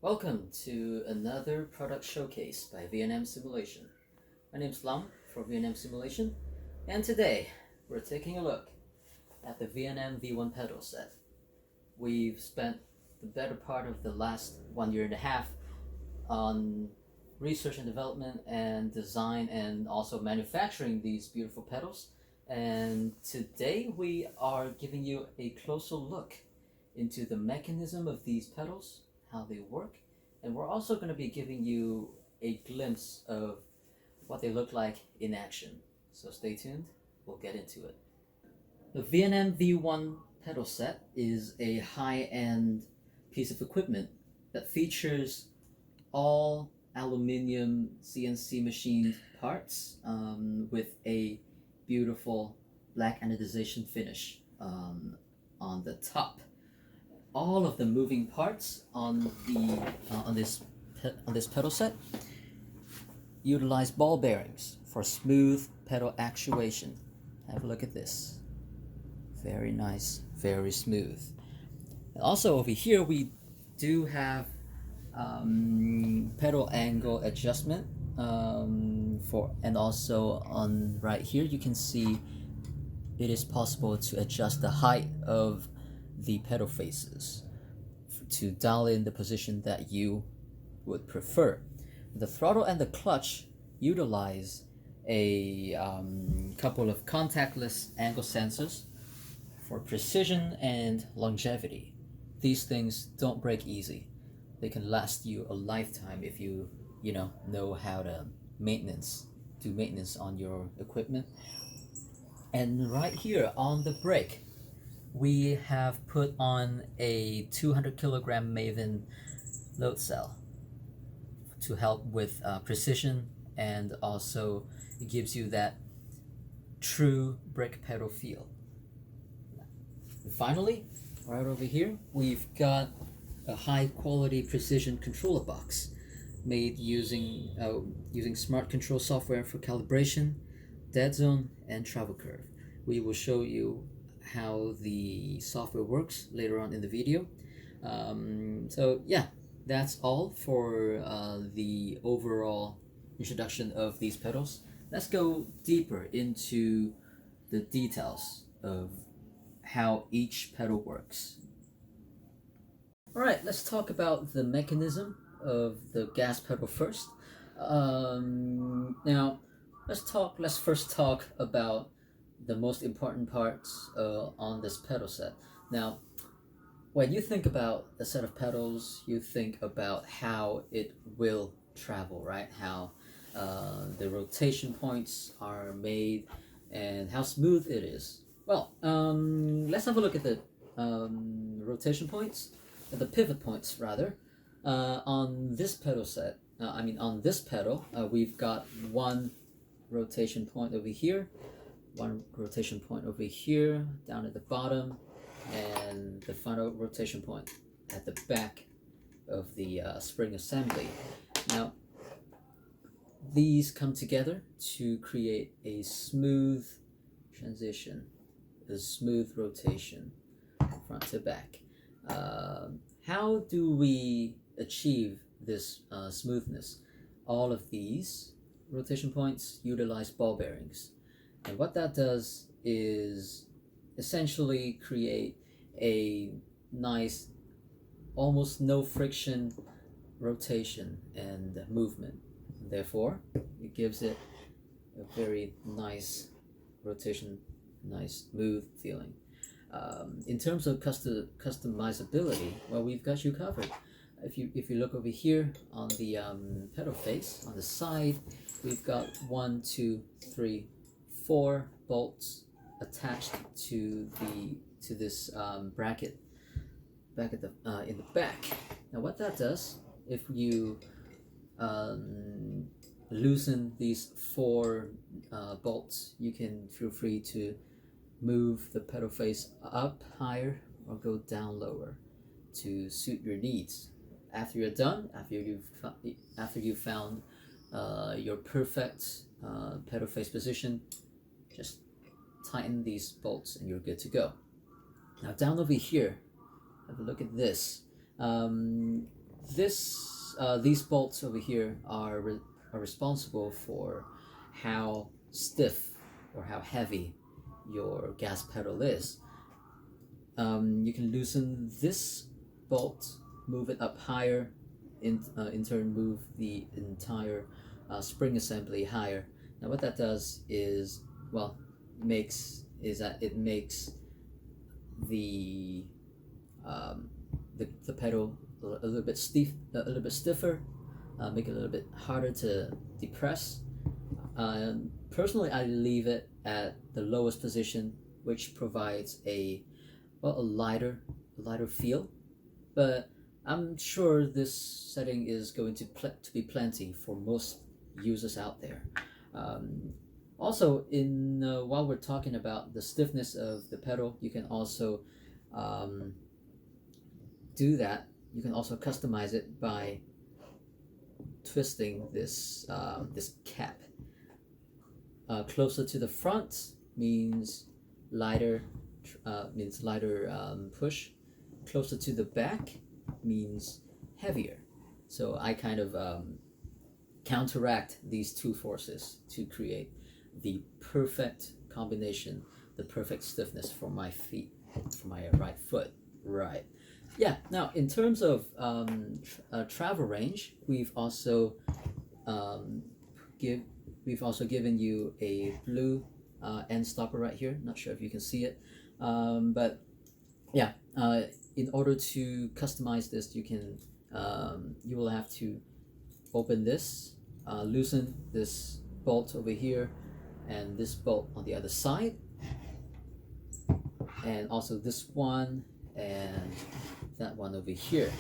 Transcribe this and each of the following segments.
Welcome to another product showcase by VNM Simulation. My name's Lam for VNM Simulation, and today we're taking a look at the VNM V1 pedal set. We've spent the better part of the last 1.5 years on research and development and design and also manufacturing these beautiful pedals, and today we are giving you a closer look into the mechanism of these pedals, how they work, and we're also going to be giving you a glimpse of what they look like in action. So stay tuned, we'll get into it. The VNM V1 pedal set is a high-end piece of equipment that features all aluminum CNC machined parts with a beautiful black anodization finish on the top. All of the moving parts on this pedal set utilize ball bearings for smooth pedal actuation. Have a look at this. Very nice, very smooth. And also over here we do have pedal angle adjustment and also on right here you can see it is possible to adjust the height of the pedal faces to dial in the position that you would prefer. The throttle and the clutch utilize a couple of contactless angle sensors for precision and longevity. These things don't break easy. They can last you a lifetime if you know how to do maintenance on your equipment. And right here on the brake, we have put on a 200 kilogram Maven load cell to help with precision, and also it gives you that true brake pedal feel. And finally, right over here, we've got a high quality precision controller box made using smart control software for calibration, dead zone, and travel curve. We will show you how the software works later on in the video. So yeah, that's all for the overall introduction of these pedals. Let's go deeper into the details of how each pedal works. Alright, let's talk about the mechanism of the gas pedal first. Now, let's first talk about the most important parts on this pedal set. Now, when you think about a set of pedals, you think about how it will travel, right? How the rotation points are made and how smooth it is. Well, let's have a look at the rotation points, the pivot points rather. On this pedal set, on this pedal, we've got one rotation point over here, one rotation point over here down at the bottom, and the final rotation point at the back of the spring assembly. Now these come together to create a smooth transition, a smooth rotation front to back. How do we achieve this smoothness? All of these rotation points utilize ball bearings. And what that does is essentially create a nice, almost no friction rotation and movement. Therefore, it gives it a very nice rotation, nice smooth feeling. In terms of customizability, well, we've got you covered. If you look over here on the pedal face on the side, we've got 1, 2, 3, 4 bolts attached to this bracket back at in the back. Now what that does, if you loosen these 4 bolts, you can feel free to move the pedal face up higher or go down lower to suit your needs. After you're done, after you've found your perfect pedal face position, just tighten these bolts and you're good to go. Now down over here, have a look at this. these bolts over here are responsible for how stiff or how heavy your gas pedal is. You can loosen this bolt, move it up higher, in turn move the entire spring assembly higher. Now what that does is, well, it makes the the pedal a little bit stiffer, make it a little bit harder to depress. Personally, I leave it at the lowest position, which provides a lighter feel, but I'm sure this setting is going to be plenty for most users out there. Also, while we're talking about the stiffness of the pedal, you can also do that. You can also customize it by twisting this cap. Closer to the front means lighter push. Closer to the back means heavier. So I kind of counteract these two forces to create the perfect combination, the perfect stiffness for my feet, for my right foot. Right. Yeah. Now, in terms of travel range, we've also given you a blue end stopper right here. Not sure if you can see it, but yeah. In order to customize this, you will have to open this, loosen this bolt over here, and this bolt on the other side, and also this one and that one over here,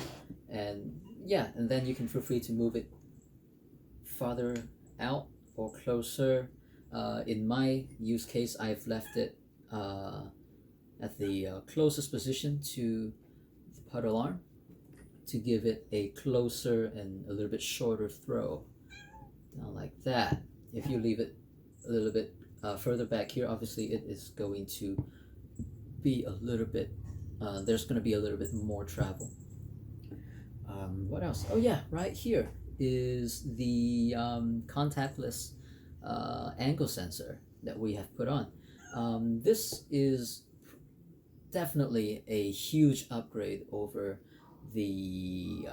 and yeah, and then you can feel free to move it farther out or closer. In my use case, I've left it at the closest position to the pedal arm to give it a closer and a little bit shorter throw, down like that. If you leave it a little bit further back here, obviously it is going to be a little bit, there's going to be a little bit more travel. What else? Oh yeah, right here is the contactless angle sensor that we have put on. This is definitely a huge upgrade over the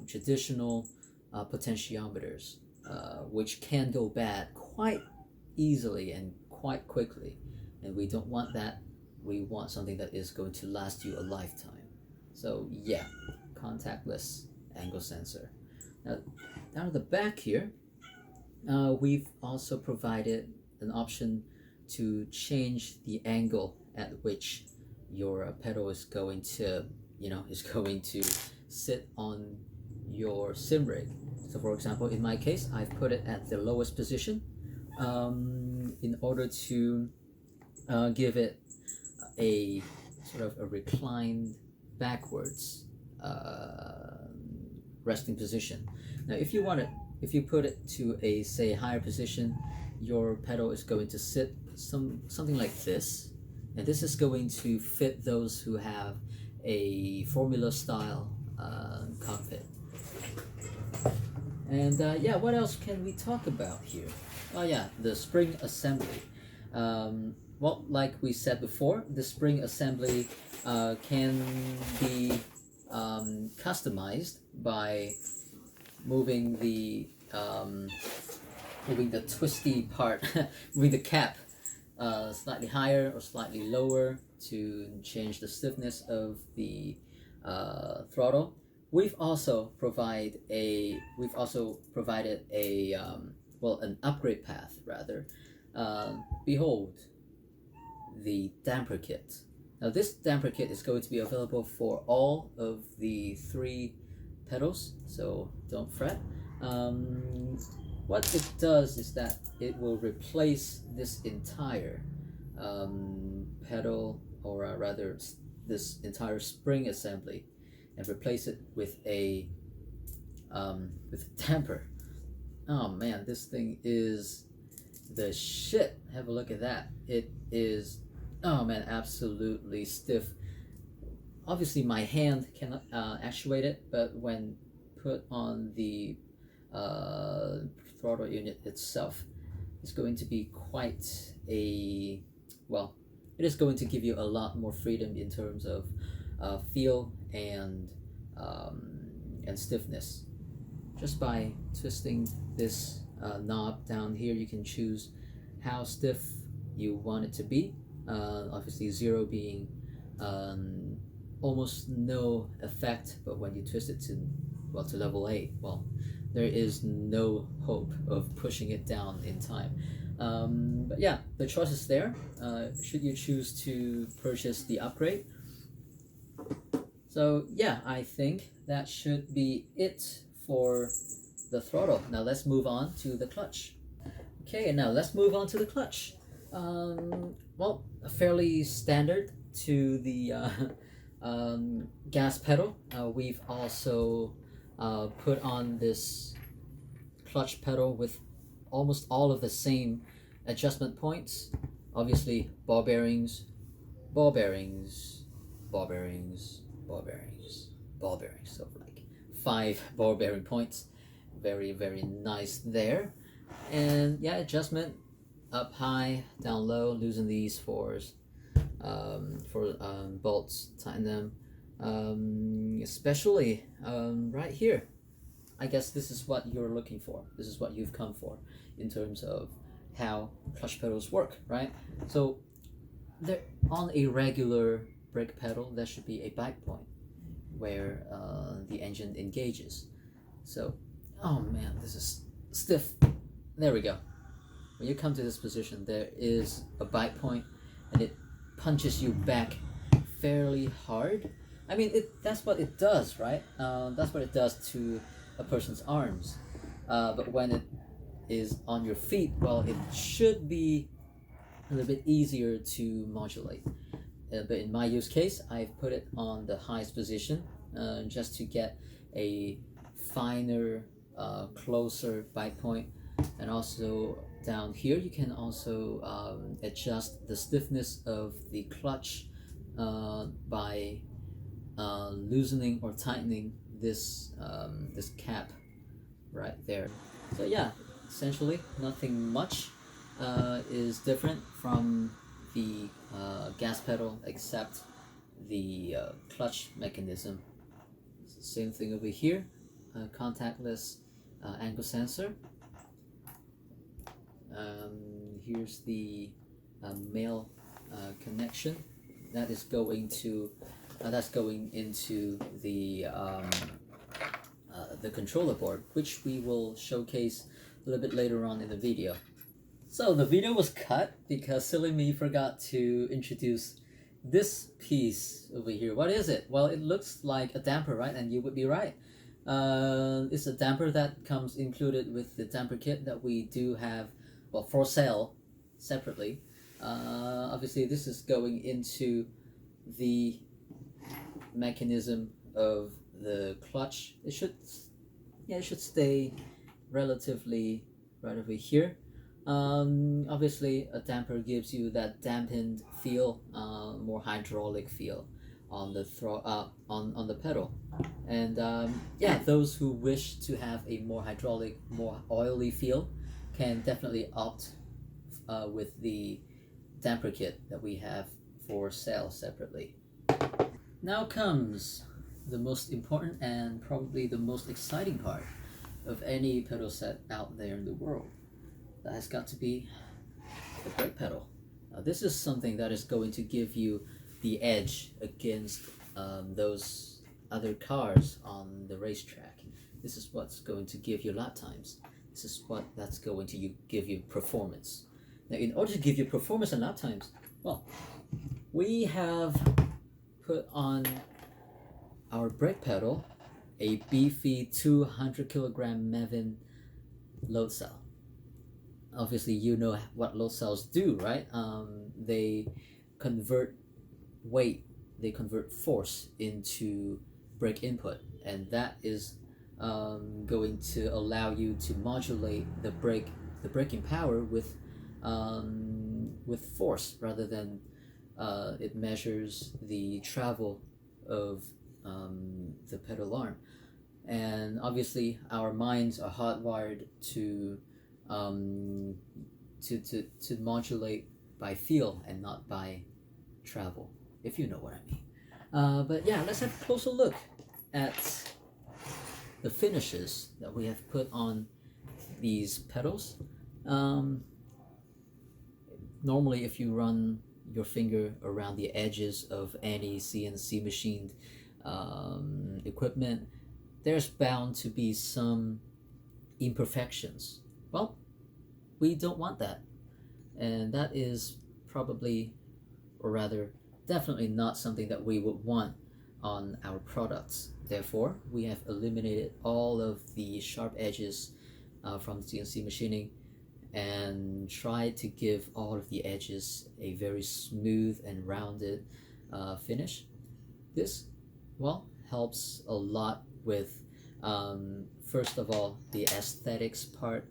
traditional potentiometers, which can go bad quite easily and quite quickly, and we don't want that. We want something that is going to last you a lifetime. So yeah, contactless angle sensor. Now down at the back here, we've also provided an option to change the angle at which your pedal is going to sit on your sim rig. So for example, in my case, I've put it at the lowest position in order to give it a sort of a reclined backwards resting position. Now if you put it to a, say, higher position, your pedal is going to sit something like this, and this is going to fit those who have a Formula style cockpit. And yeah, what else can we talk about here? Oh yeah, the spring assembly. Well, like we said before, the spring assembly can be customized by moving the twisty part, moving the cap slightly higher or slightly lower to change the stiffness of the throttle. We've also provided a an upgrade path rather. Behold, the damper kit. Now this damper kit is going to be available for all of the 3 pedals, so don't fret. What it does is that it will replace this entire pedal, or rather this entire spring assembly, and replace it with a damper. Oh man, this thing is the shit. Have a look at that. It is, oh man, absolutely stiff. obviously my hand cannot actuate it, but when put on the throttle unit itself, it's going to be quite a, well, it is going to give you a lot more freedom in terms of feel and stiffness. Just by twisting this knob down here, you can choose how stiff you want it to be. Obviously 0 being almost no effect, but when you twist it to, well, to level 8, well, there is no hope of pushing it down in time. But yeah, the choice is there should you choose to purchase the upgrade. So yeah, I think that should be it for the throttle. Now let's move on to the clutch. Okay, now let's move on to the clutch. Well, fairly standard to the gas pedal. We've also put on this clutch pedal with almost all of the same adjustment points. Obviously, ball bearings, ball bearings, ball bearings, ball bearings, ball bearings. So like 5 ball bearing points. Very, very nice there. And yeah, adjustment up high, down low, loosen these for bolts, tighten them, especially right here. I guess this is what you're looking for. This is what you've come for in terms of how clutch pedals work, right? So there, on a regular brake pedal, there should be a bite point where the engine engages. So, oh man, this is stiff. There we go. When you come to this position, there is a bite point, and it punches you back fairly hard. I mean, that's what it does, right? That's what it does to a person's arms. But when it is on your feet, well, it should be a little bit easier to modulate. But in my use case, I've put it on the highest position just to get a finer, closer bite point. And also down here, you can also adjust the stiffness of the clutch by loosening or tightening this this cap right there. So yeah, essentially nothing much is different from the gas pedal except the clutch mechanism. It's the same thing over here, contactless angle sensor. Here's the male connection that is going to that's going into the controller board, which we will showcase a little bit later on in the video. So the video was cut because silly me forgot to introduce this piece over here. What is it? Well, it looks like a damper, right? And you would be right. It's a damper that comes included with the damper kit that we do have, well, for sale separately. Obviously, this is going into the mechanism of the clutch. It should stay relatively right over here. Obviously, a damper gives you that dampened feel, more hydraulic feel on the on the pedal. And yeah, those who wish to have a more hydraulic, more oily feel can definitely opt with the damper kit that we have for sale separately. Now comes the most important and probably the most exciting part of any pedal set out there in the world. That has got to be the brake pedal. Now, this is something that is going to give you the edge against those other cars on the racetrack. This is what's going to give you lap times. This is that's going to give you performance. Now, in order to give you performance and lap times, well, we have put on our brake pedal a beefy 200 kilogram Mevin load cell. Obviously, you know what load cells do, right? They convert weight, they convert force into brake input, and that is going to allow you to modulate the braking power with force rather than it measures the travel of the pedal arm. And obviously our minds are hardwired to modulate by feel and not by travel, if you know what I mean. But yeah, let's have a closer look at the finishes that we have put on these pedals. Normally, if you run your finger around the edges of any CNC machined equipment, there's bound to be some imperfections. Well, we don't want that, and that is probably, or rather definitely not something that we would want on our products. Therefore, we have eliminated all of the sharp edges from CNC machining and tried to give all of the edges a very smooth and rounded finish. This, well, helps a lot with first of all the aesthetics part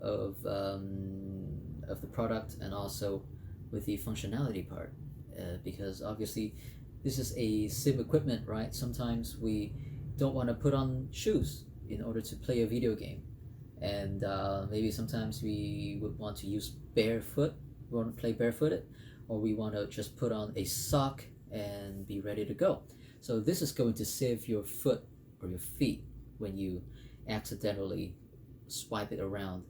of the product, and also with the functionality part, because obviously this is a sim equipment, right? Sometimes we don't want to put on shoes in order to play a video game, and maybe sometimes we would want to use barefoot, we want to play barefooted, or we want to just put on a sock and be ready to go. So this is going to save your foot or your feet when you accidentally swipe it around,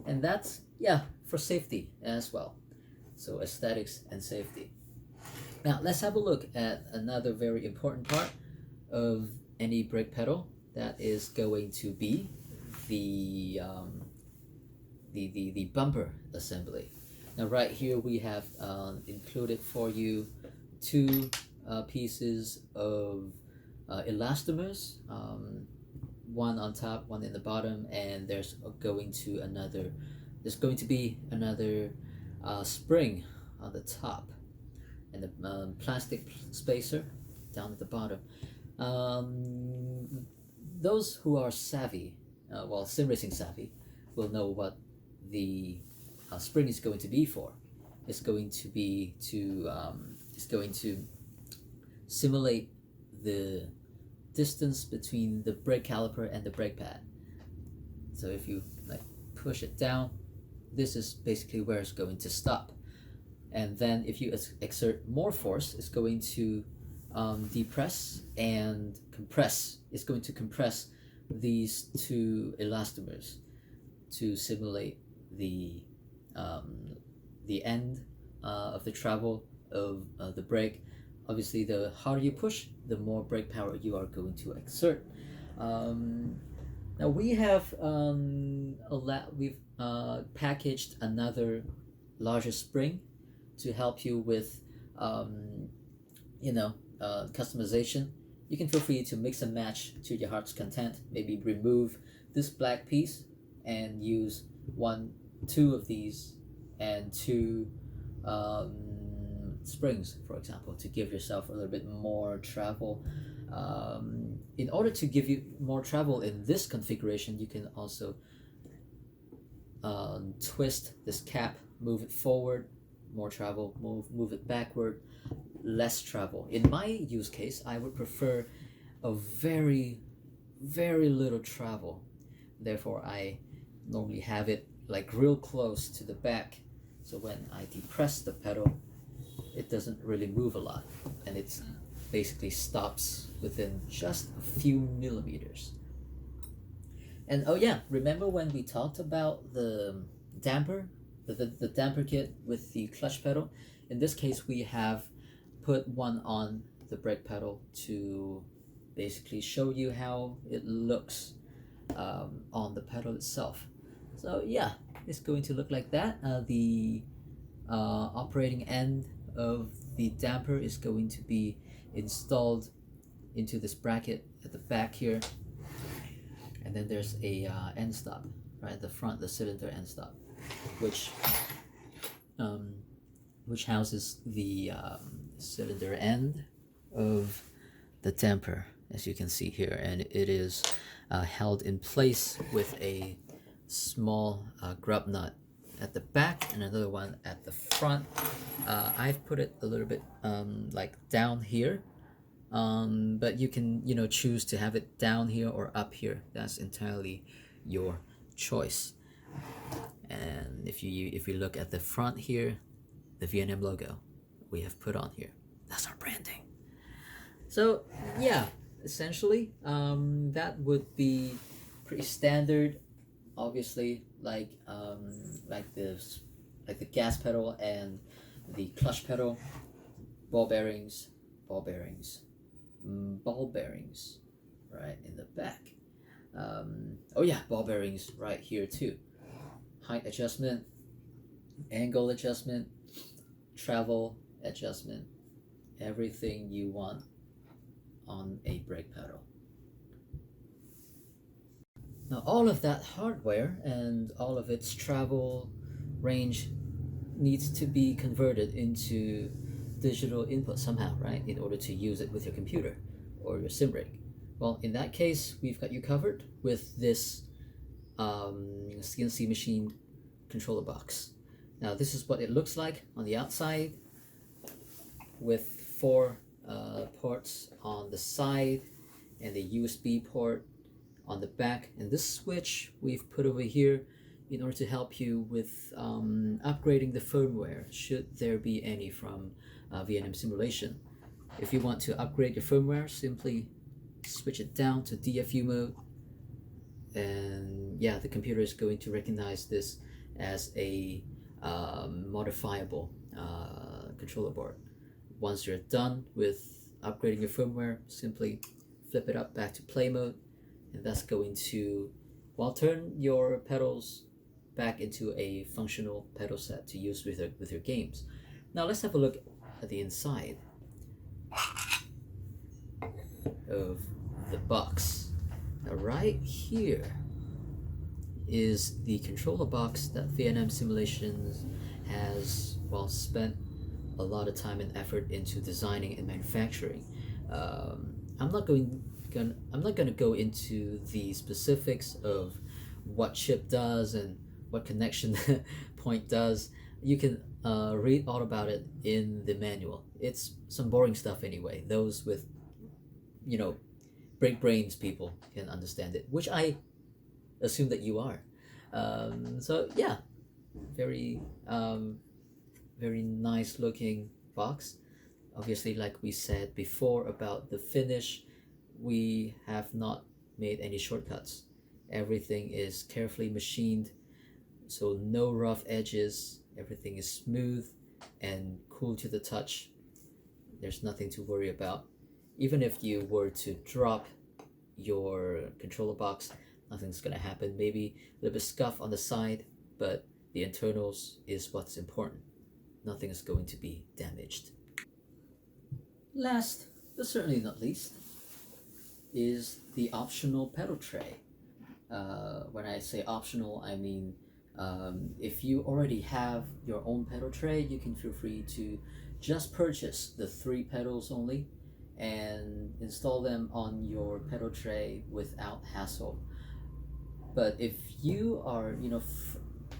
and that's, yeah, for safety as well. So aesthetics and safety. Now let's have a look at another very important part of any brake pedal. That is going to be the bumper assembly. Now right here we have included for you two pieces of elastomers, one on top, one in the bottom, and there's going to be another spring on the top, and the plastic spacer down at the bottom. Those who are savvy, sim racing savvy, will know what the spring is going to be for. It's going to be it's going to simulate the distance between the brake caliper and the brake pad. So if you push it down, this is basically where it's going to stop. And then if you exert more force, it's going to depress and compress. It's going to compress these two elastomers to simulate the end of the travel of the brake. Obviously, the harder you push, the more brake power you are going to exert. Now we have we've packaged another larger spring to help you with customization. You can feel free to mix and match to your heart's content. Maybe remove this black piece and use two of these and two springs, for example, to give yourself a little bit more travel. In order to give you more travel in this configuration, you can also twist this cap, move it forward, more travel, move it backward, less travel. In my use case, I would prefer a very, very little travel. Therefore, I normally have it real close to the back, so when I depress the pedal, it doesn't really move a lot, and it basically stops within just a few millimeters. And oh yeah, remember when we talked about the damper, the damper kit with the clutch pedal? In this case, we have put one on the brake pedal to basically show you how it looks on the pedal itself. So yeah, it's going to look like that. The operating end of the damper is going to be installed into this bracket at the back here, and then there's a end stop right at the front, the cylinder end stop, which houses the cylinder end of the damper, as you can see here, and it is held in place with a small grub nut at the back and another one at the front. I've put it a little bit down here but you can choose to have it down here or up here. That's entirely your choice. And if you look at the front here, the VNM logo we have put on here, that's our branding. So yeah, essentially that would be pretty standard. Obviously, like the gas pedal and the clutch pedal, ball bearings, ball bearings, ball bearings, right in the back. Oh yeah, ball bearings right here too. Height adjustment, angle adjustment, travel adjustment, everything you want on a brake pedal. Now all of that hardware and all of its travel range needs to be converted into digital input somehow, right? In order to use it with your computer or your sim rig. Well, in that case, we've got you covered with this CNC machine controller box. Now this is what it looks like on the outside, with 4 ports on the side and the USB port on the back, and this switch we've put over here in order to help you with upgrading the firmware should there be any from VNM Simulation. If you want to upgrade your firmware, simply switch it down to DFU mode, and yeah, the computer is going to recognize this as a modifiable controller board. Once you're done with upgrading your firmware, simply flip it up back to play mode, and that's going to, well, turn your pedals back into a functional pedal set to use with your games. Now let's have a look at the inside of the box. Now right here is the controller box that VNM Simulations has, well, spent a lot of time and effort into designing and manufacturing. I'm not going to go into the specifics of what chip does and what connection point does. You can read all about it in the manual. It's some boring stuff anyway. Those with break brains people can understand it, which I assume that you are. So yeah, very very nice looking box. Obviously, like we said before about the finish, we have not made any shortcuts. Everything is carefully machined, so no rough edges. Everything is smooth and cool to the touch. There's nothing to worry about. Even if you were to drop your controller box, nothing's gonna happen. Maybe a little bit scuff on the side, but the internals is what's important. Nothing is going to be damaged. Last, but certainly not least, is the optional pedal tray. When I say optional, I mean if you already have your own pedal tray, you can feel free to just purchase the 3 pedals only and install them on your pedal tray without hassle. But if you are,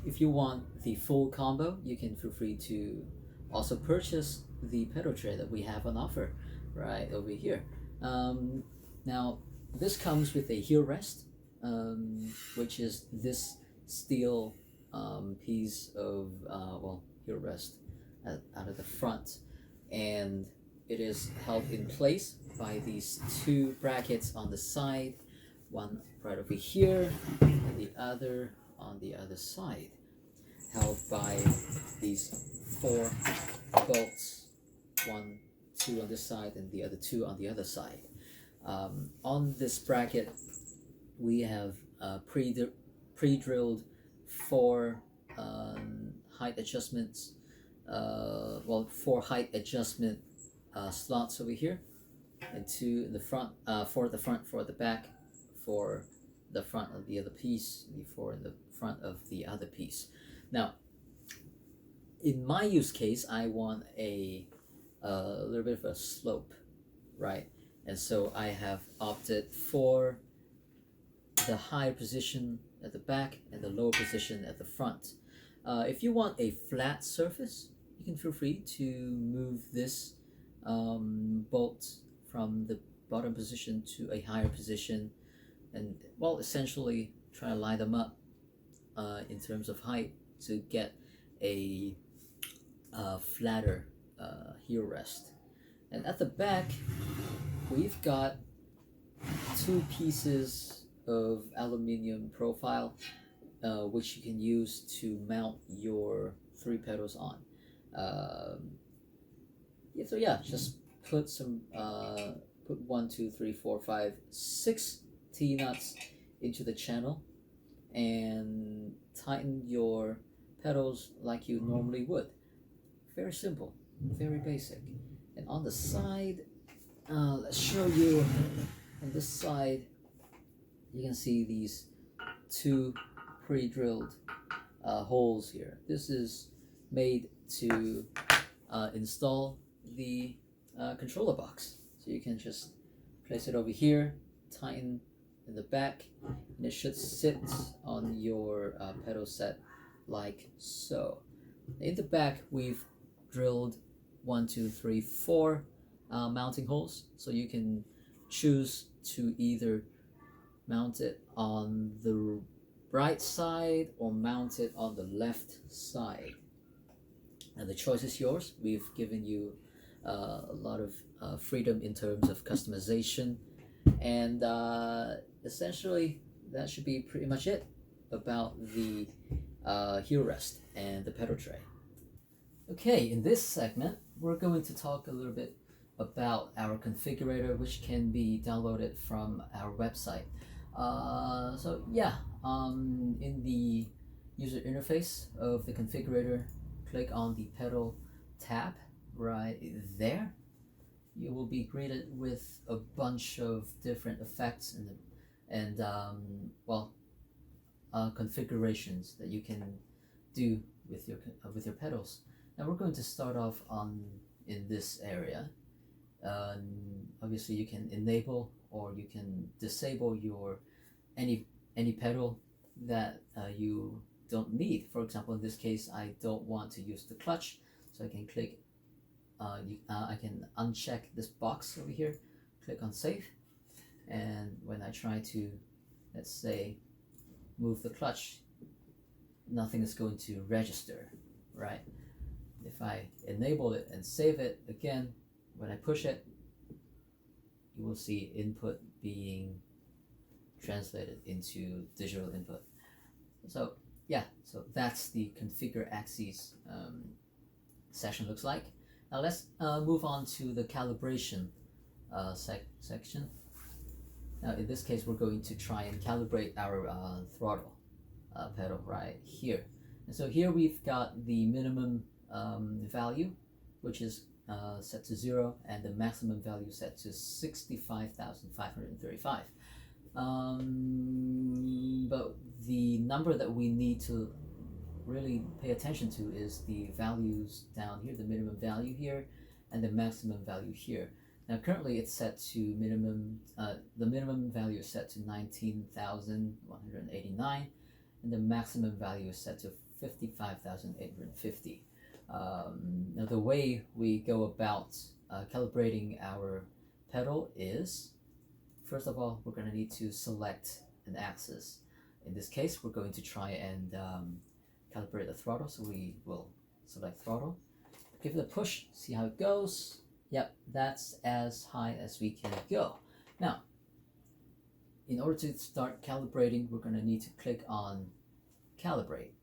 if you want the full combo, you can feel free to also purchase the pedal tray that we have on offer right over here. Now, this comes with a heel rest, which is this steel piece of, heel rest out of the front, and it is held in place by these 2 brackets on the side, one right over here and the other on the other side, held by these 4 bolts, 1, 2 on this side and the other 2 on the other side. On this bracket we have pre-drilled 4 height adjustments, 4 height adjustment slots over here, and 2 in the front, 4 at the front, 4 at the back, for the front of the other piece, and 4 in the front of the other piece. Now, in my use case, I want a little bit of a slope, right? And so I have opted for the high position at the back and the low position at the front. If you want a flat surface, you can feel free to move this bolt from the bottom position to a higher position, and well, essentially try to line them up in terms of height to get a flatter heel rest. And at the back, we've got two pieces of aluminium profile which you can use to mount your three pedals on. So yeah, just put some put 1, 2, 3, 4, 5, 6 T nuts into the channel and tighten your pedals like you normally would. Very simple, very basic. And on the side, let's show you. On this side, you can see these two pre-drilled holes here. This is made to install the controller box. So you can just place it over here, tighten in the back, and it should sit on your pedal set like so. In the back, we've drilled 1, 2, 3, 4 mounting holes, so you can choose to either mount it on the right side or mount it on the left side. And the choice is yours. We've given you a lot of freedom in terms of customization, and essentially that should be pretty much it about the heel rest and the pedal tray. Okay, in this segment we're going to talk a little bit about our configurator, which can be downloaded from our website. So yeah, in the user interface of the configurator, click on the pedal tab right there. You will be greeted with a bunch of different effects and configurations that you can do with your pedals. Now we're going to start off in this area. Obviously, you can enable or you can disable your any pedal that you don't need. For example, in this case, I don't want to use the clutch, so I can click. I can uncheck this box over here, click on save, and when I try to, let's say, move the clutch, nothing is going to register, right? If I enable it and save it again, when I push it, you will see input being translated into digital input. So yeah, so that's the configure axes section looks like. Now let's move on to the calibration section. Now in this case, we're going to try and calibrate our throttle pedal right here. And so here we've got the minimum value, which is set to 0, and the maximum value set to 65,535. But the number that we need to really pay attention to is the values down here, the minimum value here and the maximum value here. Now currently it's set to minimum, the minimum value is set to 19,189 and the maximum value is set to 55,850. Now the way we go about calibrating our pedal is, first of all, we're going to need to select an axis. In this case, we're going to try and calibrate the throttle, so we will select throttle, give it a push, see how it goes. Yep, that's as high as we can go. Now, in order to start calibrating, we're going to need to click on calibrate,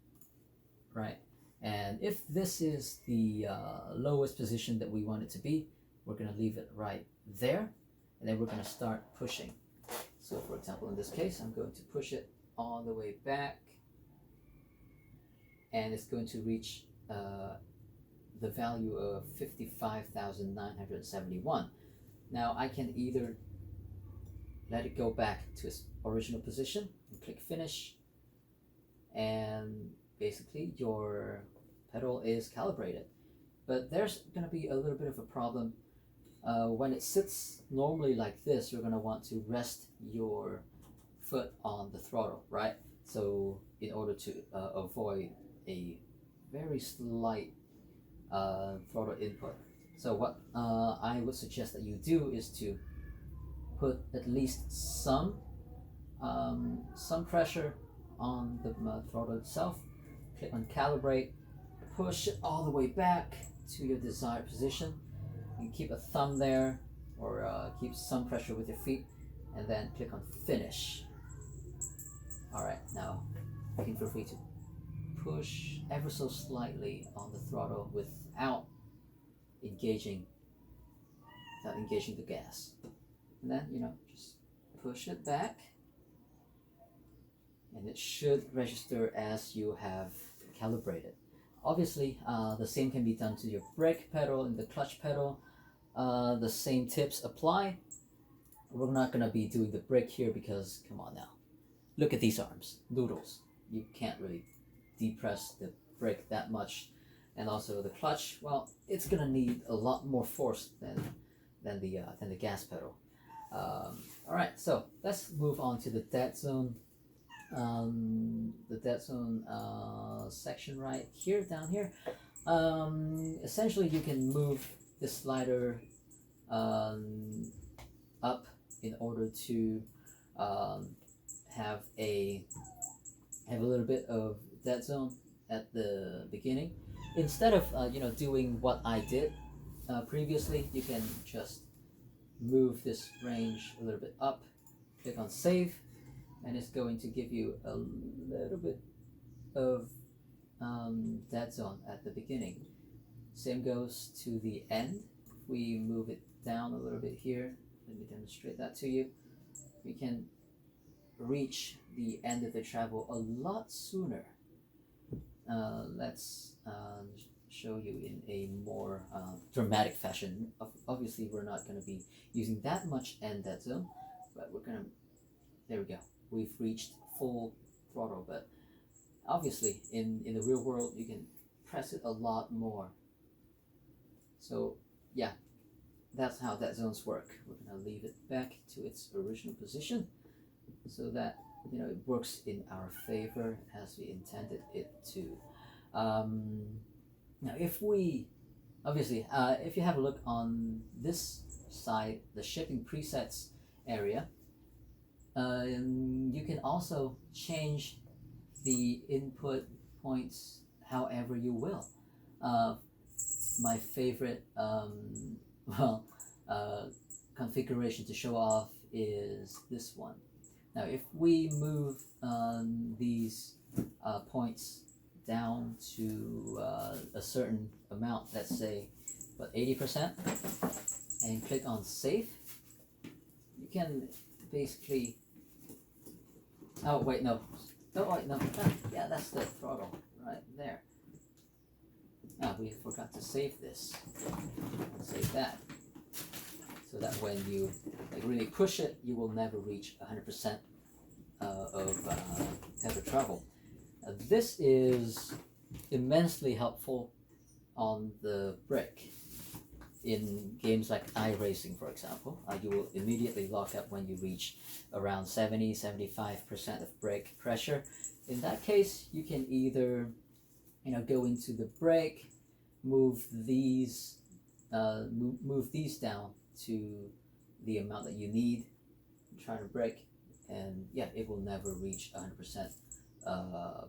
right? And if this is the lowest position that we want it to be, we're going to leave it right there, and then we're going to start pushing. So for example, in this case, I'm going to push it all the way back, and it's going to reach the value of 55,971. Now I can either let it go back to its original position and click finish, and basically your pedal is calibrated. But there's going to be a little bit of a problem. When it sits normally like this, you're going to want to rest your foot on the throttle, right? So in order to avoid a very slight throttle input. So what I would suggest that you do is to put at least some pressure on the throttle itself. Click on calibrate, push it all the way back to your desired position. You can keep a thumb there, or keep some pressure with your feet, and then click on finish. Alright, now you can feel free to push ever so slightly on the throttle without engaging the gas. And then, just push it back, and it should register as you have calibrated. Obviously, the same can be done to your brake pedal and the clutch pedal. The same tips apply. We're not going to be doing the brake here because, come on now, look at these arms, noodles. You can't really depress the brake that much. And also the clutch, well, it's going to need a lot more force than the gas pedal. Alright, so let's move on to the dead zone. The dead zone section right here, down here. Essentially, you can move the slider up in order to have a little bit of dead zone at the beginning. Instead of doing what I did previously, you can just move this range a little bit up, click on save, and it's going to give you a little bit of dead zone at the beginning. Same goes to the end. If we move it down a little bit here, let me demonstrate that to you. We can reach the end of the travel a lot sooner. Let's show you in a more dramatic fashion. Obviously, we're not going to be using that much end dead zone, but there we go. We've reached full throttle, but obviously in the real world, you can press it a lot more. So yeah, that's how dead zones work. We're going to leave it back to its original position so that it works in our favor as we intended it to. Now, if you have a look on this side, the shipping presets area, you can also change the input points however you will. My favorite configuration to show off is this one. Now, if we move these points down to a certain amount, let's say about 80%, and click on save, you can basically, yeah, that's the throttle right there. We forgot to save this. Save that, so that when you really push it, you will never reach 100% of tether travel. This is immensely helpful on the brake. In games like iRacing, for example, you will immediately lock up when you reach around 70-75% of brake pressure. In that case, you can either go into the brake, move these down to the amount that you need, try to brake, and yeah, it will never reach 100%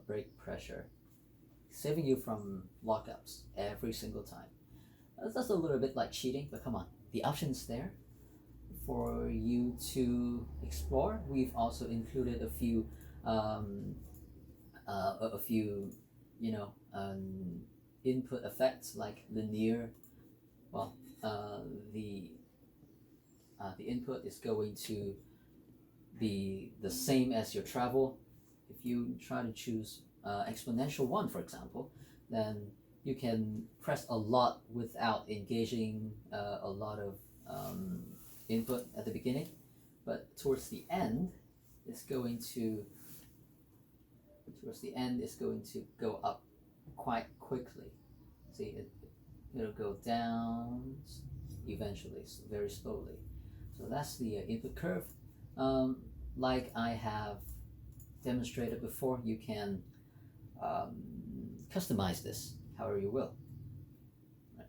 brake pressure, saving you from lockups every single time. That's a little bit like cheating, but come on, the option's there for you to explore. We've also included a few input effects like linear. Well, the input is going to be the same as your travel. If you try to choose exponential 1, for example, then you can press a lot without engaging a lot of input at the beginning, but towards the end, it's going to go up quite quickly. See, it'll go down eventually, very slowly. So that's the input curve. Like I have demonstrated before, you can customize this however you will. Right.